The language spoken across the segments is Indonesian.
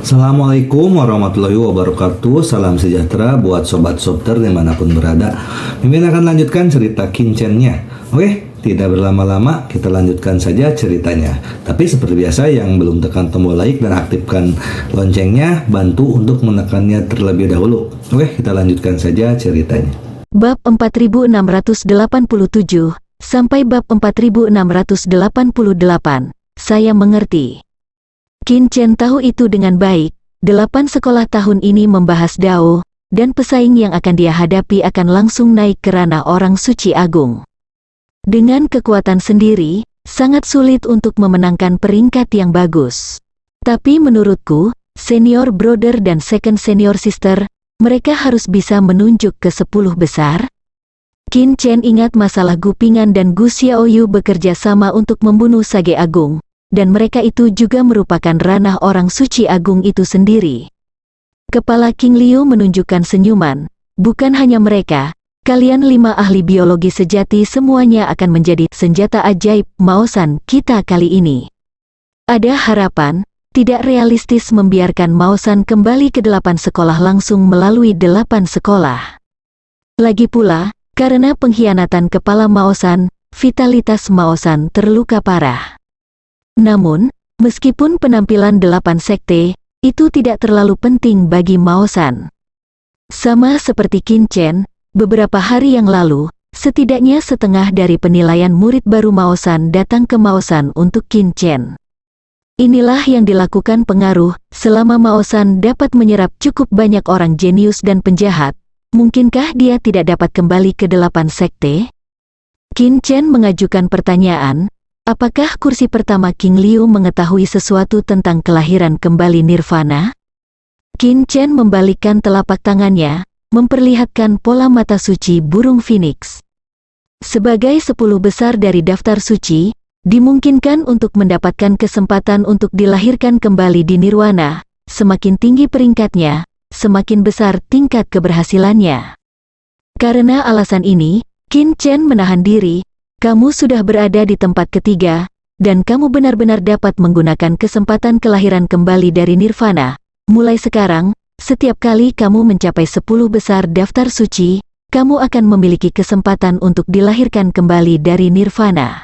Assalamualaikum warahmatullahi wabarakatuh. Salam sejahtera buat sobat Sobter dimanapun berada. Mimin akan lanjutkan cerita Kincennya. Oke, tidak berlama-lama kita lanjutkan saja ceritanya. Tapi seperti biasa yang belum tekan tombol like dan aktifkan loncengnya, bantu untuk menekannya terlebih dahulu. Oke, kita lanjutkan saja ceritanya. Bab 4687 sampai bab 4688. Saya mengerti. Kincen tahu itu dengan baik. 8 sekolah tahun ini membahas Dao, dan pesaing yang akan dia hadapi akan langsung naik ke ranah orang suci agung. Dengan kekuatan sendiri, sangat sulit untuk memenangkan peringkat yang bagus. Tapi menurutku, senior brother dan second senior sister, mereka harus bisa menunjuk ke 10 besar. Kincen ingat masalah Gupingan dan Gu Xiaoyu bekerja sama untuk membunuh Sage Agung. Dan mereka itu juga merupakan ranah orang suci agung itu sendiri. Kepala King Liu menunjukkan senyuman. Bukan hanya mereka, kalian 5 ahli biologi sejati semuanya akan menjadi senjata ajaib Maosan kita kali ini. Ada harapan, tidak realistis membiarkan Maosan kembali ke 8 sekolah langsung melalui 8 sekolah. Lagi pula, karena pengkhianatan kepala Maosan, vitalitas Maosan terluka parah. Namun, meskipun penampilan 8 sekte, itu tidak terlalu penting bagi Maosan. Sama seperti Kincen, beberapa hari yang lalu, setidaknya setengah dari penilaian murid baru Maosan datang ke Maosan untuk Kincen. Inilah yang dilakukan pengaruh, selama Maosan dapat menyerap cukup banyak orang jenius dan penjahat, mungkinkah dia tidak dapat kembali ke 8 sekte? Kincen mengajukan pertanyaan. Apakah kursi pertama King Liu mengetahui sesuatu tentang kelahiran kembali Nirvana? Kincen membalikkan telapak tangannya, memperlihatkan pola mata suci burung phoenix. Sebagai 10 besar dari daftar suci, dimungkinkan untuk mendapatkan kesempatan untuk dilahirkan kembali di Nirwana. Semakin tinggi peringkatnya, semakin besar tingkat keberhasilannya. Karena alasan ini, Kincen menahan diri. Kamu sudah berada di tempat ketiga, dan kamu benar-benar dapat menggunakan kesempatan kelahiran kembali dari Nirvana. Mulai sekarang, setiap kali kamu mencapai 10 besar daftar suci, kamu akan memiliki kesempatan untuk dilahirkan kembali dari Nirvana.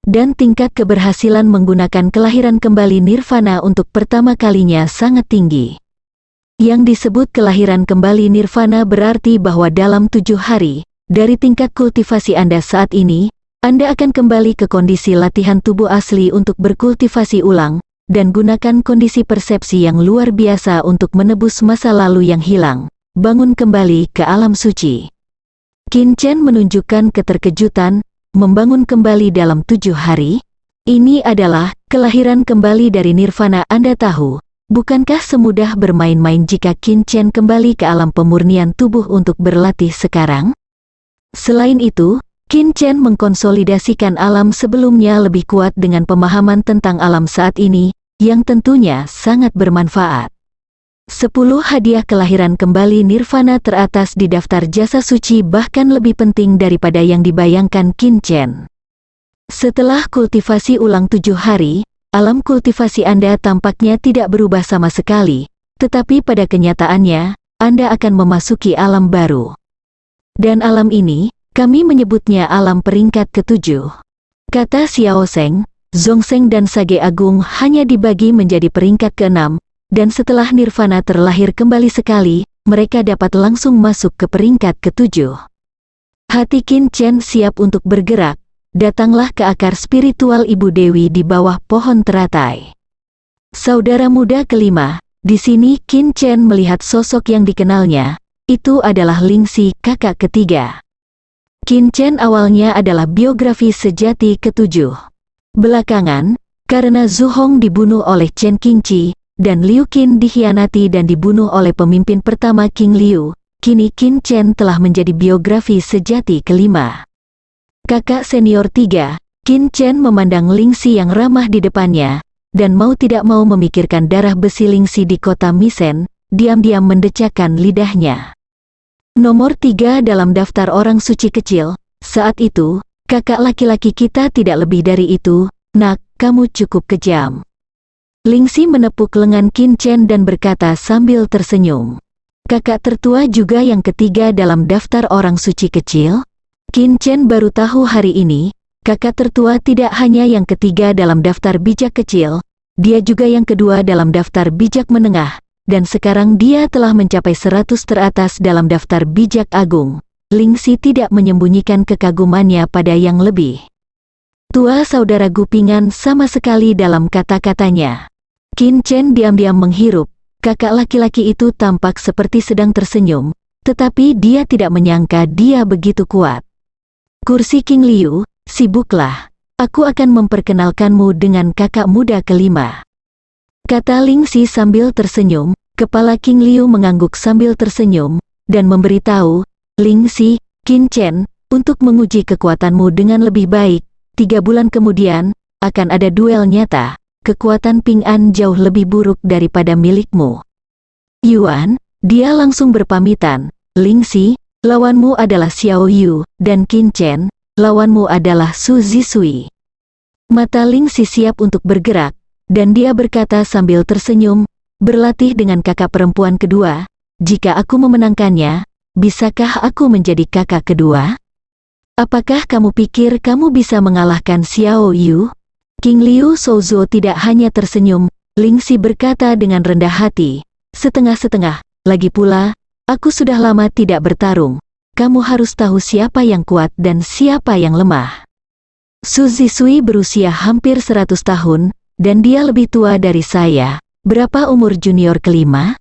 Dan tingkat keberhasilan menggunakan kelahiran kembali Nirvana untuk pertama kalinya sangat tinggi. Yang disebut kelahiran kembali Nirvana berarti bahwa dalam 7 hari, dari tingkat kultivasi Anda saat ini, Anda akan kembali ke kondisi latihan tubuh asli untuk berkultivasi ulang, dan gunakan kondisi persepsi yang luar biasa untuk menebus masa lalu yang hilang, bangun kembali ke alam suci. Kincen menunjukkan keterkejutan, membangun kembali dalam 7 hari. Ini adalah kelahiran kembali dari Nirvana. Anda tahu, bukankah semudah bermain-main jika Kincen kembali ke alam pemurnian tubuh untuk berlatih sekarang? Selain itu, Kincen mengkonsolidasikan alam sebelumnya lebih kuat dengan pemahaman tentang alam saat ini, yang tentunya sangat bermanfaat. 10 hadiah kelahiran kembali Nirvana teratas di daftar jasa suci bahkan lebih penting daripada yang dibayangkan Kincen. Setelah kultivasi ulang 7 hari, alam kultivasi Anda tampaknya tidak berubah sama sekali, tetapi pada kenyataannya, Anda akan memasuki alam baru. Dan alam ini, kami menyebutnya alam peringkat ke-7. Kata Xiao Zheng, Zhongzheng dan Sage Agung hanya dibagi menjadi peringkat ke-6, dan setelah Nirvana terlahir kembali sekali, mereka dapat langsung masuk ke peringkat ke-7. Hati Kincen siap untuk bergerak, datanglah ke akar spiritual Ibu Dewi di bawah pohon teratai. Saudara muda kelima, di sini Kincen melihat sosok yang dikenalnya. Itu adalah Lingxi, kakak ketiga. Kincen awalnya adalah biografi sejati ke-7. Belakangan, karena Zhu Hong dibunuh oleh Chen Qingqi, dan Liu Qin dikhianati dan dibunuh oleh pemimpin pertama King Liu, kini Kincen telah menjadi biografi sejati kelima. Kakak senior 3, Kincen memandang Lingxi yang ramah di depannya, dan mau tidak mau memikirkan darah besi Lingxi di kota Misen, diam-diam mendecakkan lidahnya. Nomor 3 dalam daftar orang suci kecil, saat itu, kakak laki-laki kita tidak lebih dari itu, nak, kamu cukup kejam. Lingxi menepuk lengan Qin Chen dan berkata sambil tersenyum. Kakak tertua juga yang ketiga dalam daftar orang suci kecil? Qin Chen baru tahu hari ini, kakak tertua tidak hanya yang ketiga dalam daftar bijak kecil, dia juga yang kedua dalam daftar bijak menengah, dan sekarang dia telah mencapai 100 teratas dalam daftar bijak agung. Lingxi tidak menyembunyikan kekagumannya pada yang lebih tua saudara Gupingan sama sekali dalam kata-katanya. Qin Chen diam-diam menghirup, kakak laki-laki itu tampak seperti sedang tersenyum, tetapi dia tidak menyangka dia begitu kuat. Kursi King Liu, sibuklah, aku akan memperkenalkanmu dengan kakak muda kelima. Kata Lingxi sambil tersenyum, kepala King Liu mengangguk sambil tersenyum, dan memberitahu, Lingxi, Qin Chen, untuk menguji kekuatanmu dengan lebih baik, 3 bulan kemudian, akan ada duel nyata. Kekuatan Ping An jauh lebih buruk daripada milikmu. Yuan, dia langsung berpamitan, Lingxi, lawanmu adalah Xiao Yu, dan Qin Chen, lawanmu adalah Su Zisui. Mata Lingxi siap untuk bergerak, dan dia berkata sambil tersenyum, berlatih dengan kakak perempuan kedua, jika aku memenangkannya, bisakah aku menjadi kakak kedua? Apakah kamu pikir kamu bisa mengalahkan Xiao Yu? King Liu Shouzuo tidak hanya tersenyum, Lingxi berkata dengan rendah hati, setengah-setengah, lagi pula, aku sudah lama tidak bertarung, kamu harus tahu siapa yang kuat dan siapa yang lemah. Su Zisui berusia hampir 100 tahun, dan dia lebih tua dari saya. Berapa umur junior kelima?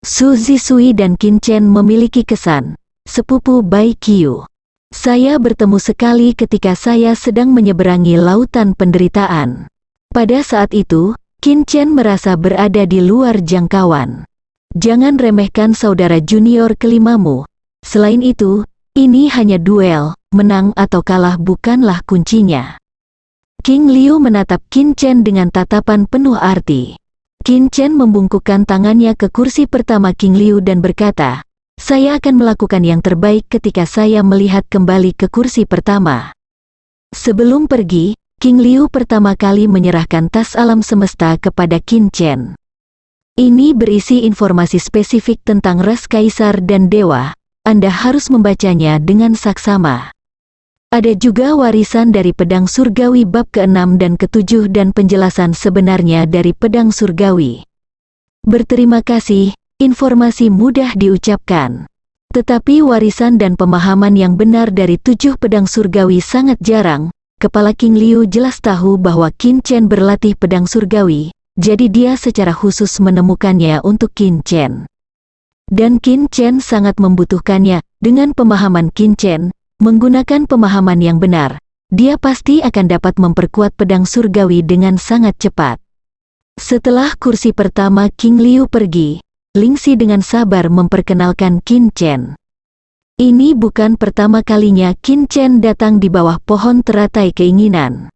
Su Zisui dan Qin Chen memiliki kesan sepupu Bai Qiu. Saya bertemu sekali ketika saya sedang menyeberangi lautan penderitaan. Pada saat itu, Qin Chen merasa berada di luar jangkauan. Jangan remehkan saudara junior kelimamu. Selain itu, ini hanya duel, menang atau kalah bukanlah kuncinya. King Liu menatap Qin Chen dengan tatapan penuh arti. Qin Chen membungkukkan tangannya ke kursi pertama King Liu dan berkata, saya akan melakukan yang terbaik ketika saya melihat kembali ke kursi pertama. Sebelum pergi, King Liu pertama kali menyerahkan tas alam semesta kepada Qin Chen. Ini berisi informasi spesifik tentang ras kaisar dan dewa, Anda harus membacanya dengan saksama. Ada juga warisan dari pedang surgawi bab ke-6 dan ke-7 dan penjelasan sebenarnya dari pedang surgawi. Berterima kasih. Informasi mudah diucapkan. Tetapi warisan dan pemahaman yang benar dari 7 pedang surgawi sangat jarang. Kepala King Liu jelas tahu bahwa Qin Chen berlatih pedang surgawi, jadi dia secara khusus menemukannya untuk Qin Chen. Dan Qin Chen sangat membutuhkannya. Dengan pemahaman Qin Chen, menggunakan pemahaman yang benar, dia pasti akan dapat memperkuat pedang surgawi dengan sangat cepat. Setelah kursi pertama King Liu pergi, Lingxi dengan sabar memperkenalkan Qin Chen. Ini bukan pertama kalinya Qin Chen datang di bawah pohon teratai keinginan.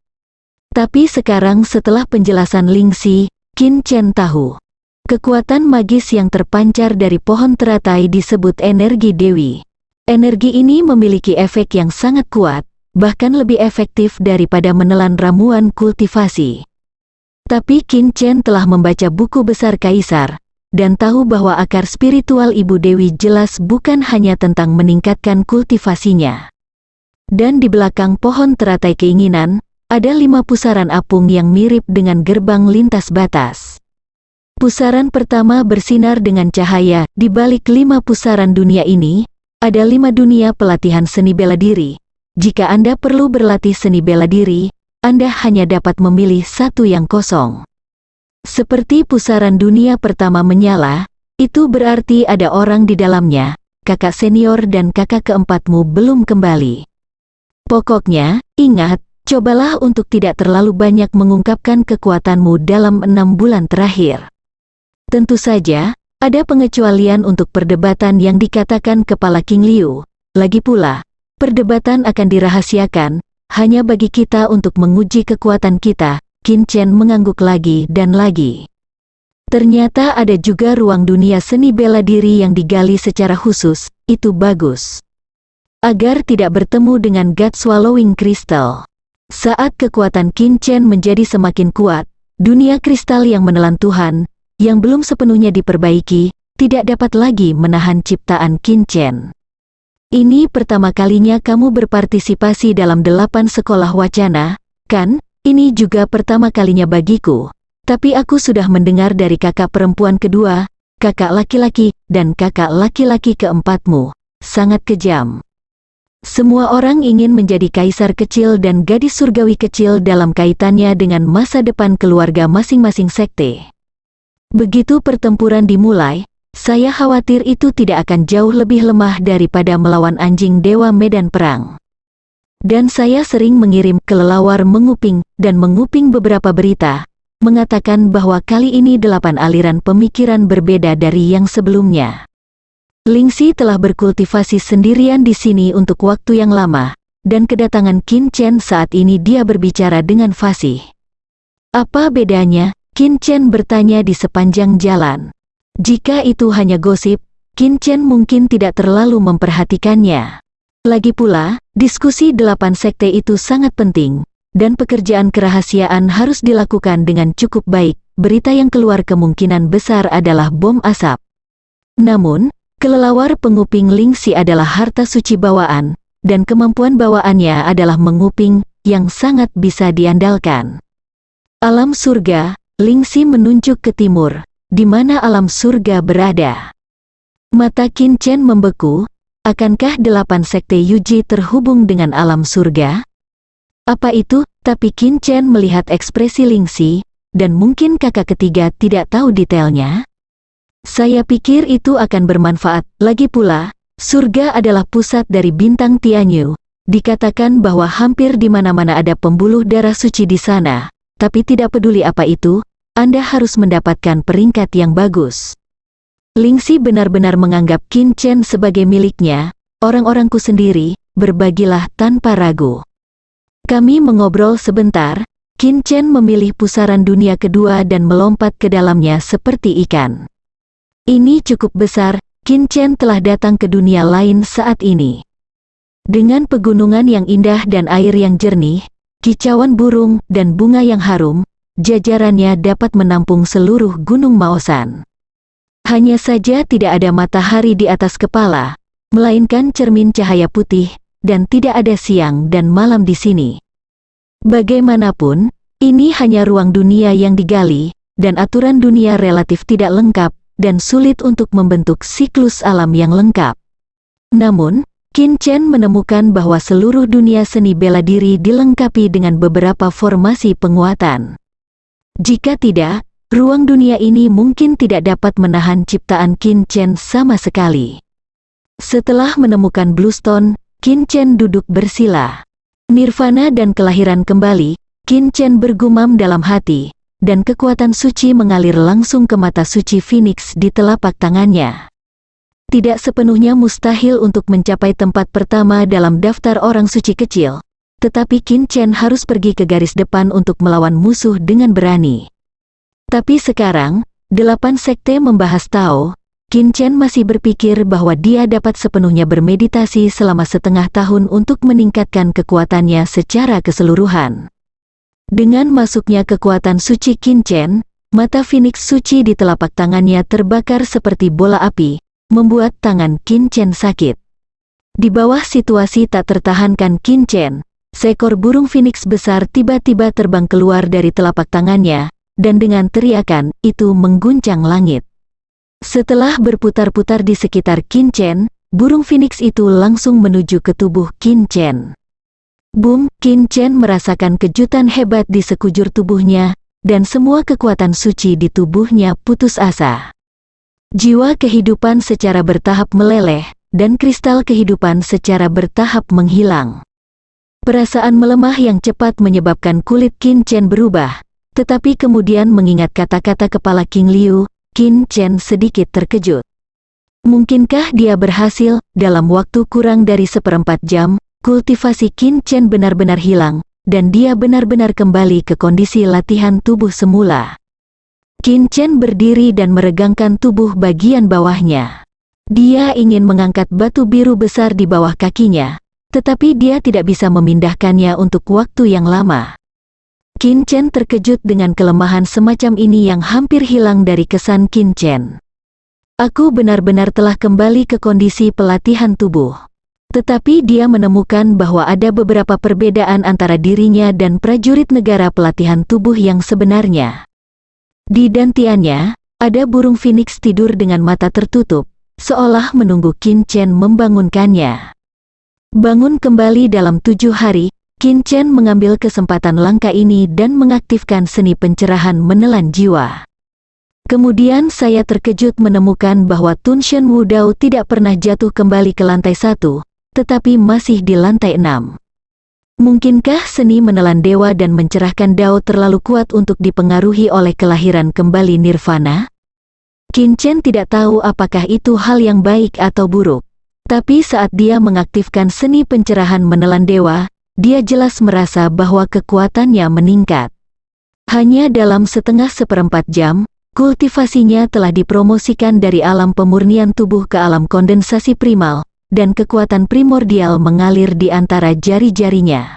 Tapi sekarang setelah penjelasan Lingxi, Qin Chen tahu. Kekuatan magis yang terpancar dari pohon teratai disebut energi dewi. Energi ini memiliki efek yang sangat kuat, bahkan lebih efektif daripada menelan ramuan kultivasi. Tapi Qin Chen telah membaca buku besar kaisar, dan tahu bahwa akar spiritual Ibu Dewi jelas bukan hanya tentang meningkatkan kultivasinya. Dan di belakang pohon teratai keinginan, ada 5 pusaran apung yang mirip dengan gerbang lintas batas. Pusaran pertama bersinar dengan cahaya. Di balik 5 pusaran dunia ini, ada 5 dunia pelatihan seni bela diri. Jika Anda perlu berlatih seni bela diri, Anda hanya dapat memilih satu yang kosong. Seperti pusaran dunia pertama menyala, itu berarti ada orang di dalamnya, kakak senior dan kakak keempatmu belum kembali. Pokoknya, ingat, cobalah untuk tidak terlalu banyak mengungkapkan kekuatanmu dalam 6 bulan terakhir. Tentu saja, ada pengecualian untuk perdebatan yang dikatakan kepala King Liu. Lagi pula, perdebatan akan dirahasiakan, hanya bagi kita untuk menguji kekuatan kita. Qin Chen mengangguk lagi dan lagi. Ternyata ada juga ruang dunia seni bela diri yang digali secara khusus, itu bagus. Agar tidak bertemu dengan God Swallowing Crystal. Saat kekuatan Qin Chen menjadi semakin kuat, dunia kristal yang menelan Tuhan, yang belum sepenuhnya diperbaiki, tidak dapat lagi menahan ciptaan Qin Chen. Ini pertama kalinya kamu berpartisipasi dalam 8 sekolah wacana, kan? Ini juga pertama kalinya bagiku. Tapi aku sudah mendengar dari kakak perempuan kedua, kakak laki-laki, dan kakak laki-laki keempatmu. Sangat kejam. Semua orang ingin menjadi kaisar kecil dan gadis surgawi kecil dalam kaitannya dengan masa depan keluarga masing-masing sekte. Begitu pertempuran dimulai, saya khawatir itu tidak akan jauh lebih lemah daripada melawan anjing dewa medan perang. Dan saya sering mengirim kelelawar menguping dan menguping beberapa berita, mengatakan bahwa kali ini 8 aliran pemikiran berbeda dari yang sebelumnya. Lingxi telah berkultivasi sendirian di sini untuk waktu yang lama, dan kedatangan Qin Chen saat ini dia berbicara dengan fasih. Apa bedanya? Qin Chen bertanya di sepanjang jalan. Jika itu hanya gosip, Qin Chen mungkin tidak terlalu memperhatikannya. Lagi pula, diskusi 8 sekte itu sangat penting, dan pekerjaan kerahasiaan harus dilakukan dengan cukup baik. Berita yang keluar kemungkinan besar adalah bom asap. Namun, kelelawar penguping Lingxi adalah harta suci bawaan, dan kemampuan bawaannya adalah menguping, yang sangat bisa diandalkan. Alam surga, Lingxi menunjuk ke timur, di mana alam surga berada. Mata Qin Chen membeku. Akankah 8 sekte Yuji terhubung dengan alam surga? Apa itu? Tapi Qin Chen melihat ekspresi Lingxi, dan mungkin kakak ketiga tidak tahu detailnya. Saya pikir itu akan bermanfaat. Lagi pula, surga adalah pusat dari bintang Tianyu. Dikatakan bahwa hampir di mana-mana ada pembuluh darah suci di sana, tapi tidak peduli apa itu, Anda harus mendapatkan peringkat yang bagus. Lingxi benar-benar menganggap Qin Chen sebagai miliknya. Orang-orangku sendiri, berbagilah tanpa ragu. Kami mengobrol sebentar. Qin Chen memilih pusaran dunia kedua dan melompat ke dalamnya seperti ikan. Ini cukup besar. Qin Chen telah datang ke dunia lain saat ini. Dengan pegunungan yang indah dan air yang jernih, kicauan burung dan bunga yang harum, jajarannya dapat menampung seluruh gunung Maosan. Hanya saja tidak ada matahari di atas kepala, melainkan cermin cahaya putih, dan tidak ada siang dan malam di sini. Bagaimanapun, ini hanya ruang dunia yang digali, dan aturan dunia relatif tidak lengkap, dan sulit untuk membentuk siklus alam yang lengkap. Namun, Qin Chen menemukan bahwa seluruh dunia seni bela diri dilengkapi dengan beberapa formasi penguatan. Jika tidak, ruang dunia ini mungkin tidak dapat menahan ciptaan Qin Chen sama sekali. Setelah menemukan Bluestone, Qin Chen duduk bersila. Nirvana dan kelahiran kembali, Qin Chen bergumam dalam hati, dan kekuatan suci mengalir langsung ke mata suci Phoenix di telapak tangannya. Tidak sepenuhnya mustahil untuk mencapai tempat pertama dalam daftar orang suci kecil, tetapi Qin Chen harus pergi ke garis depan untuk melawan musuh dengan berani. Tapi sekarang, 8 sekte membahas Tao. Qin Chen masih berpikir bahwa dia dapat sepenuhnya bermeditasi selama setengah tahun untuk meningkatkan kekuatannya secara keseluruhan. Dengan masuknya kekuatan suci Qin Chen, mata Phoenix suci di telapak tangannya terbakar seperti bola api, membuat tangan Qin Chen sakit. Di bawah situasi tak tertahankan Qin Chen, seekor burung Phoenix besar tiba-tiba terbang keluar dari telapak tangannya, dan dengan teriakan itu mengguncang langit. Setelah berputar-putar di sekitar Qin Chen, burung Phoenix itu langsung menuju ke tubuh Qin Chen. Boom! Qin Chen merasakan kejutan hebat di sekujur tubuhnya, dan semua kekuatan suci di tubuhnya putus asa. Jiwa kehidupan secara bertahap meleleh, dan kristal kehidupan secara bertahap menghilang. Perasaan melemah yang cepat menyebabkan kulit Qin Chen berubah, tetapi kemudian mengingat kata-kata kepala King Liu, Qin Chen sedikit terkejut. Mungkinkah dia berhasil? Dalam waktu kurang dari 1/4 jam, kultivasi Qin Chen benar-benar hilang, dan dia benar-benar kembali ke kondisi latihan tubuh semula. Qin Chen berdiri dan meregangkan tubuh bagian bawahnya. Dia ingin mengangkat batu biru besar di bawah kakinya, tetapi dia tidak bisa memindahkannya untuk waktu yang lama. Qin Chen terkejut dengan kelemahan semacam ini yang hampir hilang dari kesan Qin Chen. Aku benar-benar telah kembali ke kondisi pelatihan tubuh. Tetapi dia menemukan bahwa ada beberapa perbedaan antara dirinya dan prajurit negara pelatihan tubuh yang sebenarnya. Di dantiannya, ada burung phoenix tidur dengan mata tertutup, seolah menunggu Qin Chen membangunkannya. Bangun kembali dalam 7 hari, Qin Chen mengambil kesempatan langka ini dan mengaktifkan seni pencerahan menelan jiwa. Kemudian saya terkejut menemukan bahwa Tun Shen Wu Dao tidak pernah jatuh kembali ke lantai 1, tetapi masih di lantai 6. Mungkinkah seni menelan dewa dan mencerahkan Dao terlalu kuat untuk dipengaruhi oleh kelahiran kembali nirvana? Qin Chen tidak tahu apakah itu hal yang baik atau buruk. Tapi saat dia mengaktifkan seni pencerahan menelan dewa, dia jelas merasa bahwa kekuatannya meningkat. Hanya dalam setengah seperempat jam, kultivasinya telah dipromosikan dari alam pemurnian tubuh ke alam kondensasi primal, dan kekuatan primordial mengalir di antara jari-jarinya.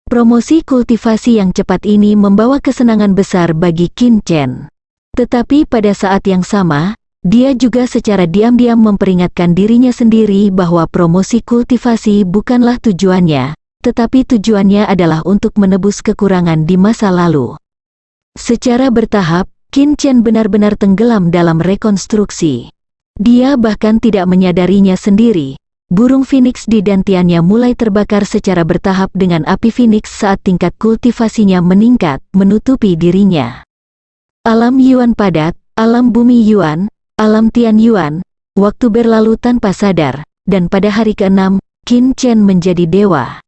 Promosi kultivasi yang cepat ini membawa kesenangan besar bagi Qin Chen. Tetapi pada saat yang sama, dia juga secara diam-diam memperingatkan dirinya sendiri bahwa promosi kultivasi bukanlah tujuannya, tetapi tujuannya adalah untuk menebus kekurangan di masa lalu. Secara bertahap, Qin Chen benar-benar tenggelam dalam rekonstruksi. Dia bahkan tidak menyadarinya sendiri. Burung phoenix di dantiannya mulai terbakar secara bertahap dengan api phoenix saat tingkat kultivasinya meningkat, menutupi dirinya. Alam Yuan padat, alam bumi Yuan, alam Tian Yuan, waktu berlalu tanpa sadar, dan pada hari ke-6, Qin Chen menjadi dewa.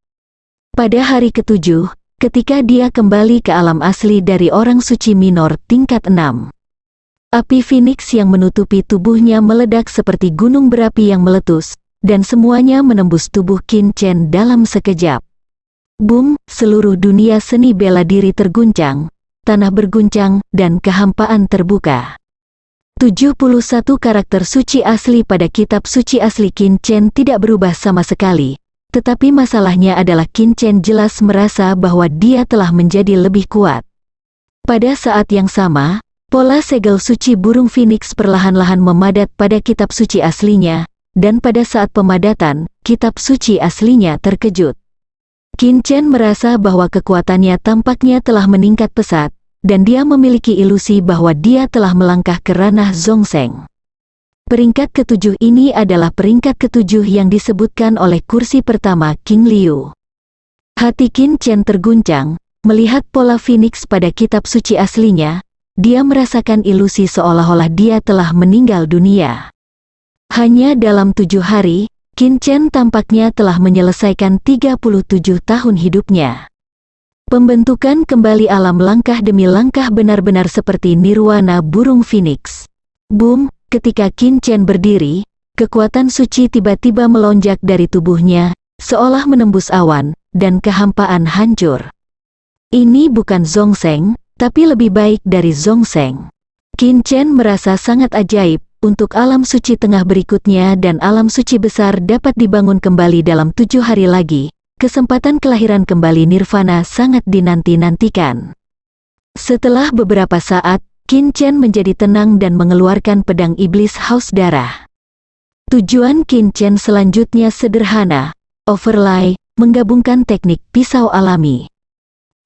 Pada hari ke-7, ketika dia kembali ke alam asli dari orang suci minor tingkat 6. Api phoenix yang menutupi tubuhnya meledak seperti gunung berapi yang meletus, dan semuanya menembus tubuh Qin Chen dalam sekejap. Boom, seluruh dunia seni bela diri terguncang, tanah berguncang, dan kehampaan terbuka. 71 karakter suci asli pada kitab suci asli Qin Chen tidak berubah sama sekali. Tetapi masalahnya adalah Qin Chen jelas merasa bahwa dia telah menjadi lebih kuat. Pada saat yang sama, pola segel suci burung phoenix perlahan-lahan memadat pada kitab suci aslinya, dan pada saat pemadatan, kitab suci aslinya terkejut. Qin Chen merasa bahwa kekuatannya tampaknya telah meningkat pesat, dan dia memiliki ilusi bahwa dia telah melangkah ke ranah Zhongsheng. Peringkat ke-7 ini adalah peringkat ke-7 yang disebutkan oleh kursi pertama King Liu. Hati Qin Chen terguncang, melihat pola phoenix pada kitab suci aslinya, dia merasakan ilusi seolah-olah dia telah meninggal dunia. Hanya dalam 7 hari, Qin Chen tampaknya telah menyelesaikan 37 tahun hidupnya. Pembentukan kembali alam langkah demi langkah benar-benar seperti nirwana burung phoenix. Boom! Ketika Qin Chen berdiri, kekuatan suci tiba-tiba melonjak dari tubuhnya, seolah menembus awan, dan kehampaan hancur. Ini bukan Zhongsheng, tapi lebih baik dari Zhongsheng. Qin Chen merasa sangat ajaib, untuk alam suci tengah berikutnya dan alam suci besar dapat dibangun kembali dalam 7 hari lagi. Kesempatan kelahiran kembali nirvana sangat dinanti-nantikan. Setelah beberapa saat, Qin Chen menjadi tenang dan mengeluarkan pedang iblis haus darah. Tujuan Qin Chen selanjutnya sederhana, overlay, menggabungkan teknik pisau alami.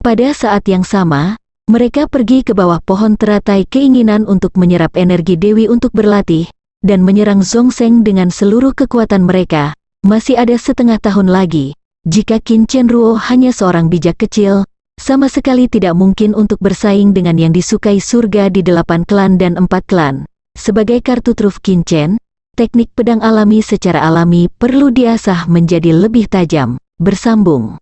Pada saat yang sama, mereka pergi ke bawah pohon teratai keinginan untuk menyerap energi dewi untuk berlatih, dan menyerang Zhongsheng dengan seluruh kekuatan mereka. Masih ada setengah tahun lagi, jika Qin Chen Ruo hanya seorang bijak kecil, sama sekali tidak mungkin untuk bersaing dengan yang disukai surga di 8 klan dan 4 klan. Sebagai kartu truf Qin Chen, teknik pedang alami secara alami perlu diasah menjadi lebih tajam, bersambung.